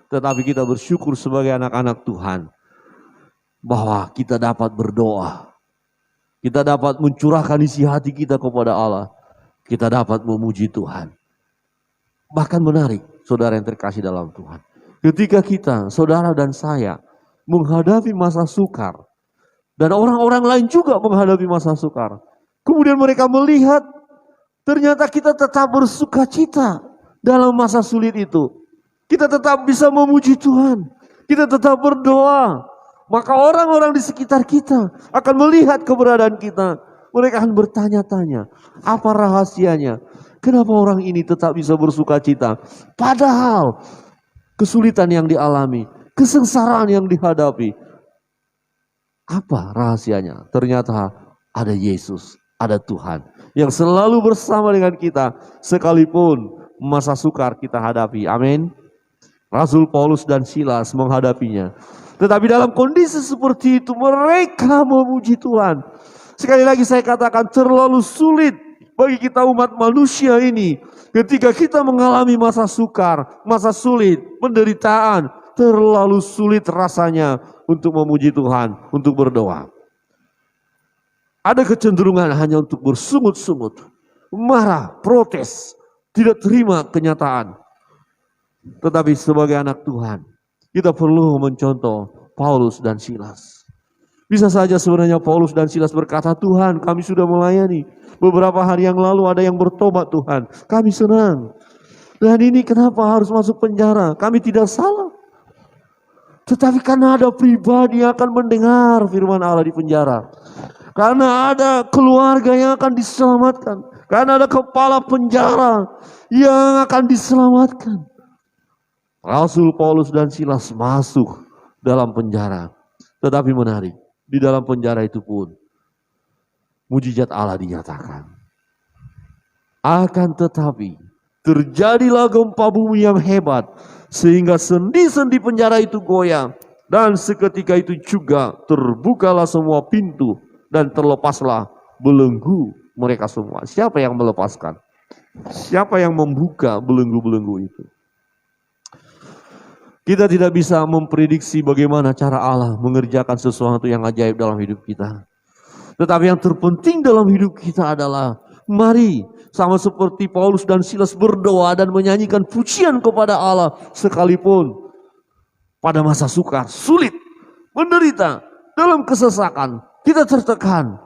Tetapi kita bersyukur sebagai anak-anak Tuhan bahwa kita dapat berdoa. Kita dapat mencurahkan isi hati kita kepada Allah. Kita dapat memuji Tuhan. Bahkan menarik, saudara yang terkasih dalam Tuhan. Ketika kita, saudara dan saya, menghadapi masa sukar. Dan orang-orang lain juga menghadapi masa sukar. Kemudian mereka melihat, ternyata kita tetap bersuka cita dalam masa sulit itu. Kita tetap bisa memuji Tuhan. Kita tetap berdoa. Maka orang-orang di sekitar kita akan melihat keberadaan kita. Mereka akan bertanya-tanya, apa rahasianya? Kenapa orang ini tetap bisa bersuka cita? Padahal kesulitan yang dialami, kesengsaraan yang dihadapi. Apa rahasianya? Ternyata ada Yesus, ada Tuhan yang selalu bersama dengan kita sekalipun masa sukar kita hadapi. Amin. Rasul Paulus dan Silas menghadapinya. Tetapi dalam kondisi seperti itu mereka memuji Tuhan. Sekali lagi saya katakan terlalu sulit bagi kita umat manusia ini. Ketika kita mengalami masa sukar, masa sulit, penderitaan. Terlalu sulit rasanya untuk memuji Tuhan, untuk berdoa. Ada kecenderungan hanya untuk bersungut-sungut, marah, protes, tidak terima kenyataan. Tetapi sebagai anak Tuhan, kita perlu mencontoh Paulus dan Silas. Bisa saja sebenarnya Paulus dan Silas berkata, Tuhan kami sudah melayani. Beberapa hari yang lalu ada yang bertobat Tuhan. Kami senang. Dan ini kenapa harus masuk penjara? Kami tidak salah. Tetapi karena ada pribadi yang akan mendengar firman Allah di penjara. Karena ada keluarga yang akan diselamatkan. Karena ada kepala penjara yang akan diselamatkan. Rasul Paulus dan Silas masuk dalam penjara. Tetapi menarik, di dalam penjara itu pun mujizat Allah dinyatakan. Akan tetapi terjadilah gempa bumi yang hebat sehingga sendi-sendi penjara itu goyang. Dan seketika itu juga terbukalah semua pintu dan terlepaslah belenggu mereka semua. Siapa yang melepaskan? Siapa yang membuka belenggu-belenggu itu? Kita tidak bisa memprediksi bagaimana cara Allah mengerjakan sesuatu yang ajaib dalam hidup kita. Tetapi yang terpenting dalam hidup kita adalah mari sama seperti Paulus dan Silas berdoa dan menyanyikan pujian kepada Allah sekalipun pada masa sukar, sulit, menderita, dalam kesesakan, kita tertekan.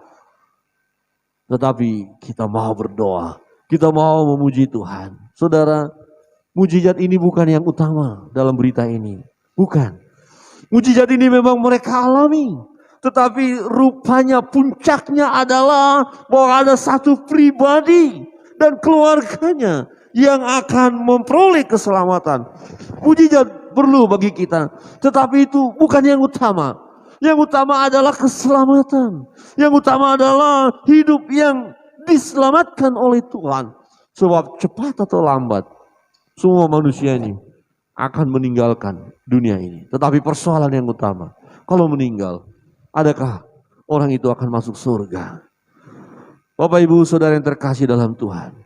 Tetapi kita mau berdoa, kita mau memuji Tuhan. Saudara, mujizat ini bukan yang utama dalam berita ini. Bukan. Mujizat ini memang mereka alami. Tetapi rupanya puncaknya adalah bahwa ada satu pribadi dan keluarganya yang akan memperoleh keselamatan. Mujizat perlu bagi kita. Tetapi itu bukan yang utama. Yang utama adalah keselamatan. Yang utama adalah hidup yang diselamatkan oleh Tuhan. Sebab cepat atau lambat semua manusia ini akan meninggalkan dunia ini. Tetapi persoalan yang utama, kalau meninggal, adakah orang itu akan masuk surga? Bapak Ibu Saudara yang terkasih dalam Tuhan,